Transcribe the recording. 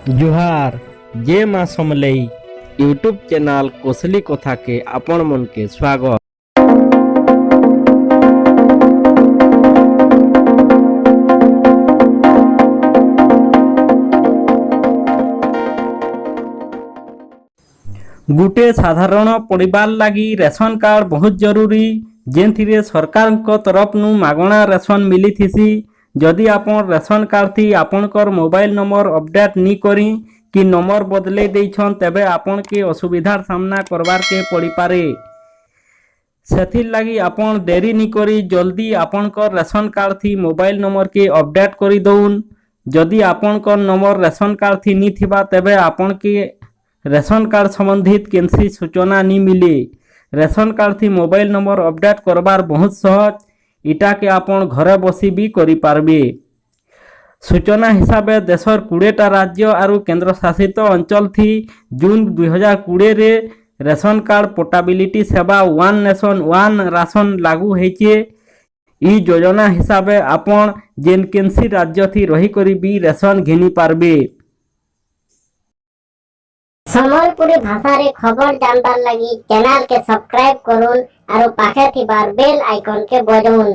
जुहार जे माँ Samalei YouTube channel Kosli कथा के आपण मन के स्वागत। गुटे साधारण परिवार लगी रेशन कार्ड बहुत जरूरी, जेनथिरे सरकार को तरफ नु मागणा रेशन मिली थीसी। जदि आपण रेशन कार्ड थी आपणकर मोबाइल नंबर अपडेट नी करी कि नंबर बदले देछन तेबे आपण के असुविधार सामना करबार के पड़ी पारे। सेथिर लगी आपण देरी नी करी जल्दी आपणकर रेशन कार्ड थी मोबाइल नंबर के अपडेट करी दउन। जदि आपणकर नंबर रेशन कार्ड थी नी थिबा तेबे आपण के रेशन कार्ड संबंधित केनसी सूचना नी मिले। रेशन कार्ड थी मोबाइल नंबर अपडेट करबार बहुत सहज, इटा के आपण घरे बसी भी करि पारबे। सूचना हिसाबे देशर 20टा राज्य और केंद्र शासित अंचल थी जून 2020 रे रेशन कार्ड पोर्टेबिलिटी सेवा वन नेशन वन राशन लागू होइछे। ई योजना हिसाबे आपण जेन केनसी राज्य थी रही करी भी रेशन घिनी पारबे। सम्बलपुरी भाषा रे खबर जानबार लगी चैनल के सब्सक्राइब करूँ और पाखे थी बार बेल आइकन के बजाउन।